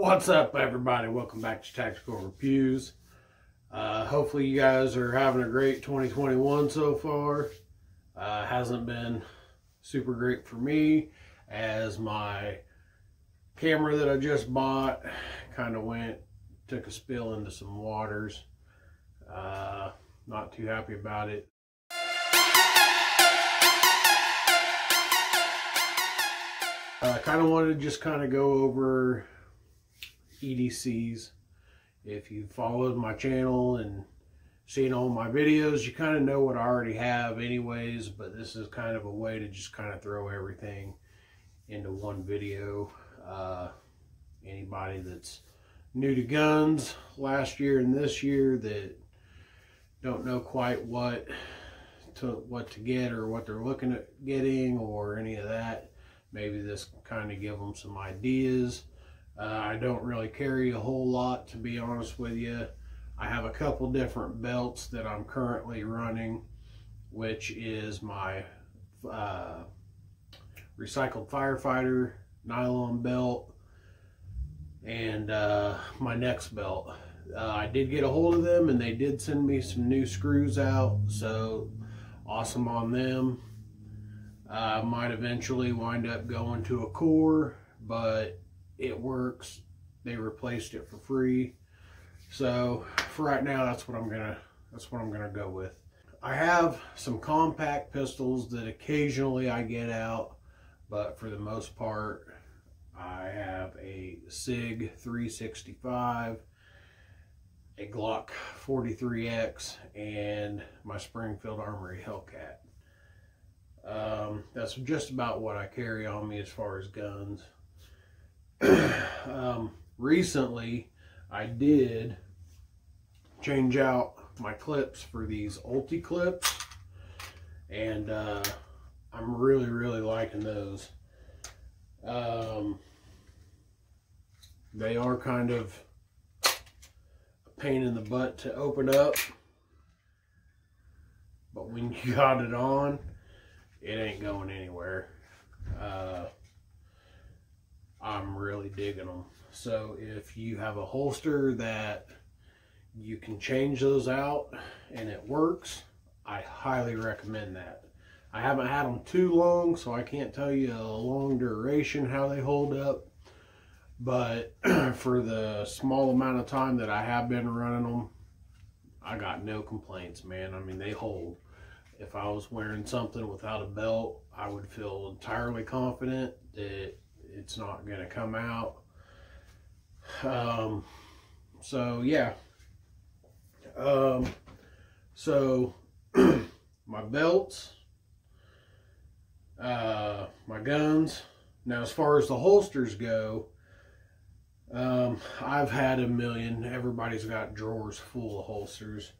What's up, everybody? Welcome back to Tactical Reviews. Hopefully you guys are having a great 2021 so far. Hasn't been super great for me, as my camera that I just bought kind of took a spill into some waters. Not too happy about it. I kind of wanted to just kind of go over EDC'S. If you followed my channel and seen all my videos, you kind of know what I already have anyways, but this is kind of a way to just kind of throw everything into one video. Anybody that's new to guns last year and this year that don't know quite what to get or what they're looking at getting or any of that, maybe this can kind of give them some ideas. I don't really carry a whole lot, to be honest with you. I have a couple different belts that I'm currently running, which is my recycled firefighter nylon belt and my next belt. I did get a hold of them and they did send me some new screws out, so awesome on them. I might eventually wind up going to a core, but it works. They replaced it for free. So for right now, that's what I'm gonna go with. I have some compact pistols that occasionally I get out, but for the most part, I have a SIG 365, a Glock 43X, and my Springfield Armory Hellcat. That's just about what I carry on me as far as guns. Recently I did change out my clips for these Ulti clips, and I'm really liking those. They are kind of a pain in the butt to open up, but when you got it on, it ain't going anywhere. I'm really digging them. So if you have a holster that you can change those out and it works, I highly recommend that. I haven't had them too long, so I can't tell you a long duration how they hold up, but for the small amount of time that I have been running them, I got no complaints, man. I mean, they hold. If I was wearing something without a belt, I would feel entirely confident that it's not going to come out. So yeah. So my belts, my guns. Now, as far as the holsters go, I've had a million. Everybody's got drawers full of holsters,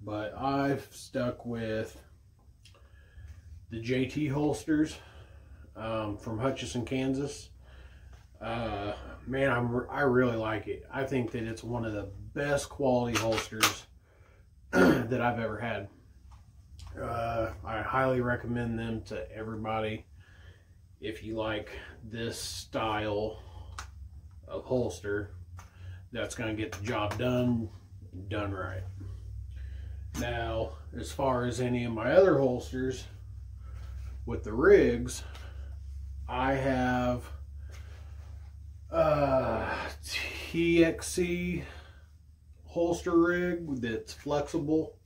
but I've stuck with the JT holsters from Hutchinson, Kansas. Man, I really like it. I think that it's one of the best quality holsters that I've ever had. I highly recommend them to everybody if you like this style of holster that's going to get the job done right. Now, as far as any of my other holsters with the rigs, I have TXC holster rig that's flexible,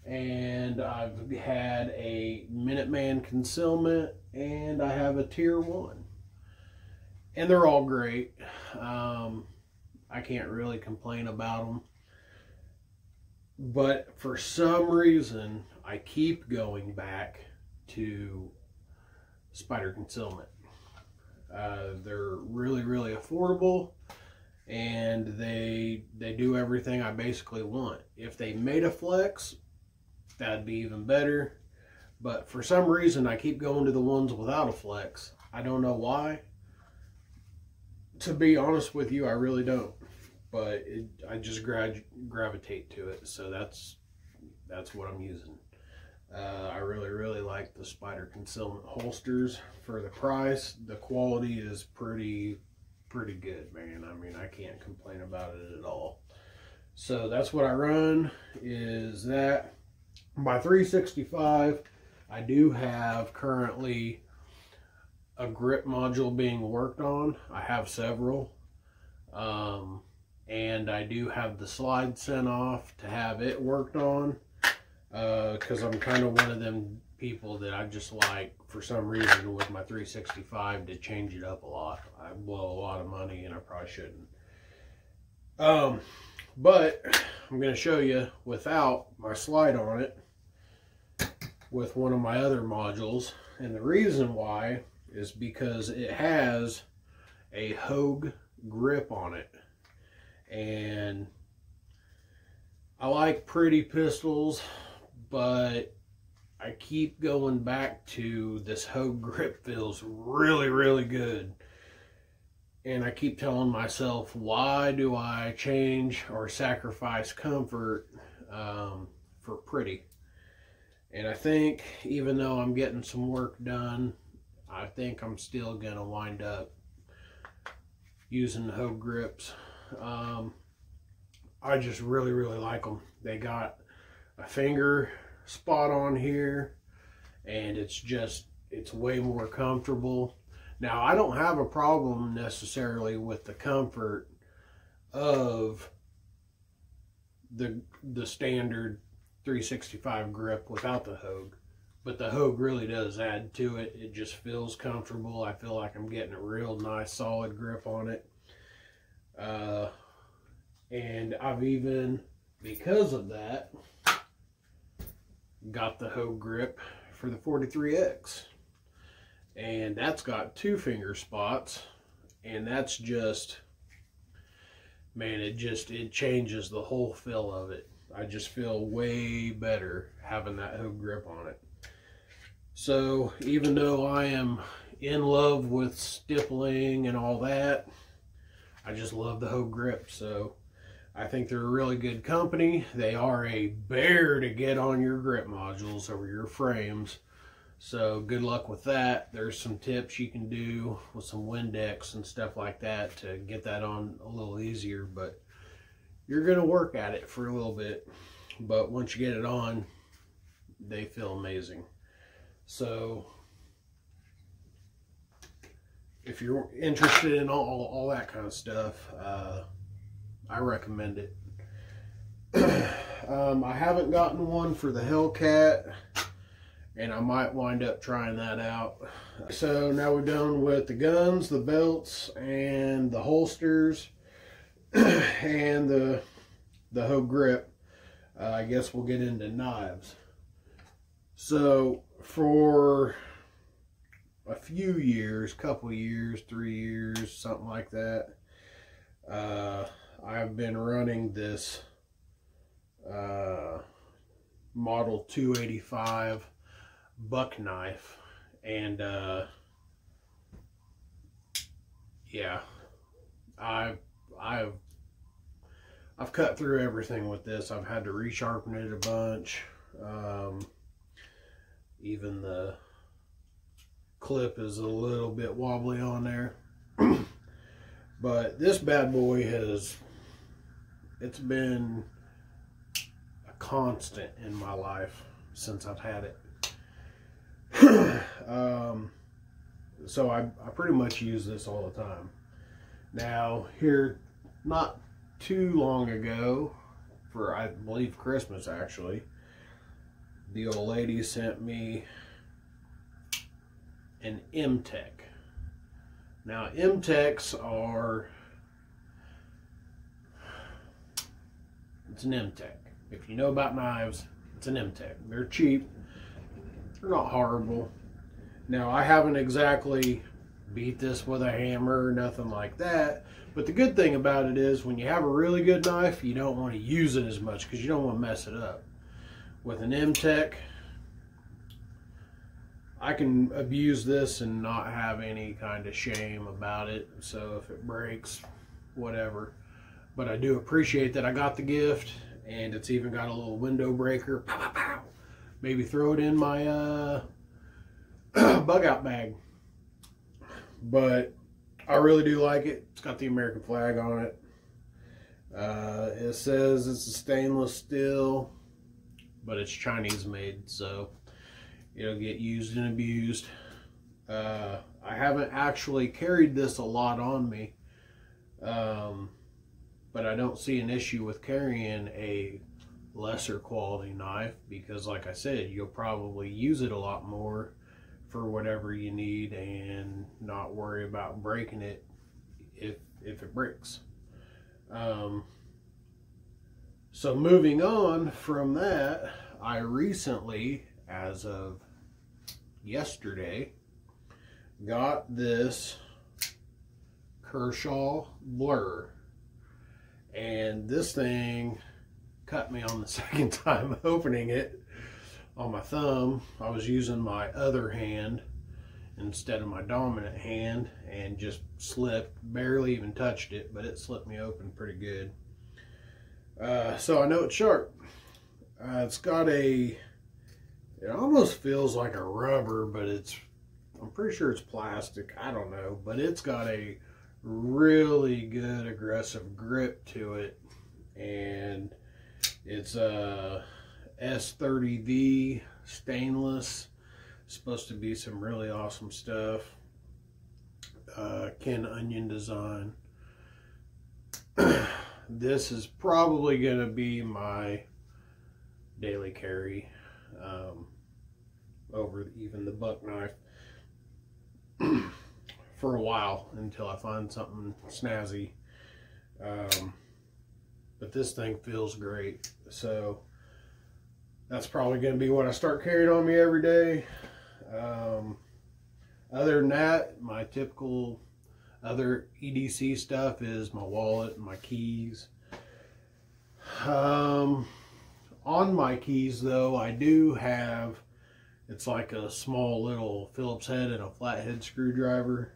and I've had a Minuteman concealment, and I have a Tier 1, and they're all great. I can't really complain about them, but for some reason I keep going back to Spider concealment. They're really affordable, and they do everything I basically want. If they made a flex, that'd be even better, but for some reason I keep going to the ones without a flex. I don't know why. To be honest with you, I really don't, but I just gravitate to it, so that's what I'm using. I really like the Spider concealment holsters. For the price, the quality is pretty pretty good, man. I mean, I can't complain about it at all. So that's what I run, is that. My 365, I do have currently a grip module being worked on. I have several. And I do have the slide sent off to have it worked on. Because I'm kind of one of them people that I just like, for some reason, with my 365 to change it up a lot. I blow a lot of money and I probably shouldn't. But I'm going to show you without my slide on it with one of my other modules. And the reason why is because it has a Hogue grip on it. And I like pretty pistols, but I keep going back to this Hogue grip feels really, really good. And I keep telling myself, why do I change or sacrifice comfort for pretty? And I think even though I'm getting some work done, I think I'm still going to wind up using the Hogue grips. I just really, really like them. They got a finger spot on here, and it's way more comfortable. Now, I don't have a problem necessarily with the comfort of the standard 365 grip without the Hogue, but the Hogue really does add to it. It just feels comfortable. I feel like I'm getting a real nice solid grip on it. And I've even, because of that, got the Hogue grip for the 43X. And that's got 2 finger spots, and that's just, man, it changes the whole feel of it. I just feel way better having that Hogue grip on it. So even though I am in love with stippling and all that, I just love the Hogue grip. So I think they're a really good company. They are a bear to get on your grip modules or your frames. So good luck with that. There's some tips you can do with some Windex and stuff like that to get that on a little easier, but you're going to work at it for a little bit. But once you get it on, they feel amazing. So if you're interested in all that kind of stuff, I recommend it. I haven't gotten one for the Hellcat, and I might wind up trying that out. So now we're done with the guns, the belts, and the holsters, and the Hogue grip. I guess we'll get into knives. So for a few years, couple years, 3 years, something like that, I've been running this Model 285 buck knife, and yeah, I've cut through everything with this. I've had to resharpen it a bunch. Even the clip is a little bit wobbly on there. But this bad boy it's been a constant in my life since I've had it. So I pretty much use this all the time. Now, here, not too long ago, for I believe Christmas actually, the old lady sent me an M-Tech. Now, M-Techs are, it's an M-Tech. If you know about knives, it's an M-Tech. They're cheap. They're not horrible. Now, I haven't exactly beat this with a hammer or nothing like that, but the good thing about it is when you have a really good knife, you don't want to use it as much because you don't want to mess it up. With an M-Tech, I can abuse this and not have any kind of shame about it. So if it breaks, whatever. But I do appreciate that I got the gift, and it's even got a little window breaker. Pow, pow, pow. Maybe throw it in my bug out bag. But I really do like it. It's got the American flag on it. It says it's a stainless steel, but it's Chinese made, so it'll get used and abused. I haven't actually carried this a lot on me, but I don't see an issue with carrying a lesser quality knife, because like I said, you'll probably use it a lot more for whatever you need and not worry about breaking it if it breaks. So moving on from that, I recently, as of yesterday, got this Kershaw Blur, and this thing cut me on the second time opening it on my thumb. I was using my other hand instead of my dominant hand and just slipped, barely even touched it, but it slipped me open pretty good. So I know it's sharp. It's got it almost feels like a rubber, but I'm pretty sure it's plastic. I don't know, but it's got a really good aggressive grip to it, and it's a S30V stainless. Supposed to be some really awesome stuff. Ken Onion design. This is probably going to be my daily carry over even the buck knife for a while, until I find something snazzy. But this thing feels great, so that's probably going to be what I start carrying on me every day. Other than that, my typical other EDC stuff is my wallet and my keys. On my keys though, I do have, it's like a small little Phillips head and a flathead screwdriver.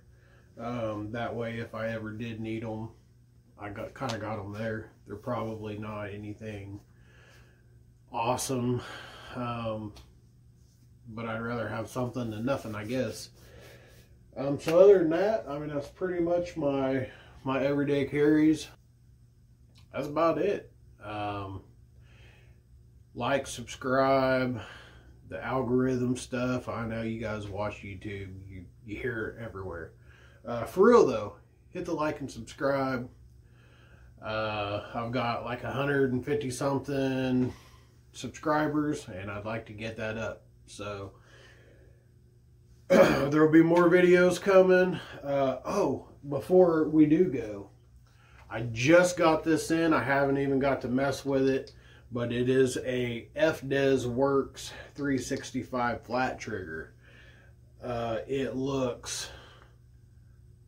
That way if I ever did need them, I kind of got them there. They're probably not anything awesome, but I'd rather have something than nothing, I guess. So other than that, I mean, that's pretty much my everyday carries. That's about it. Like, subscribe, the algorithm stuff. I know you guys watch YouTube. You hear it everywhere. For real though, hit the like and subscribe. I've got like 150 something subscribers, and I'd like to get that up. So there will be more videos coming. Oh, before we do go, I just got this in. I haven't even got to mess with it, but it is a FDES Works 365 flat trigger. It looks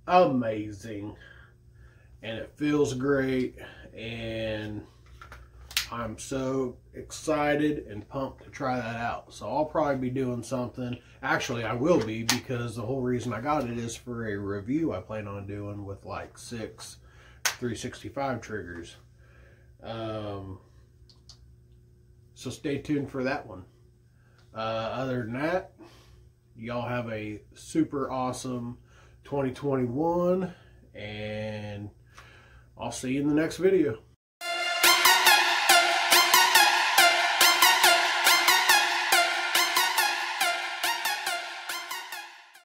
amazing, and it feels great, and I'm so excited and pumped to try that out. So I'll probably be doing something. Actually, I will be, because the whole reason I got it is for a review I plan on doing with like 6 365 triggers. So stay tuned for that one. Other than that, y'all have a super awesome 2021, and I'll see you in the next video.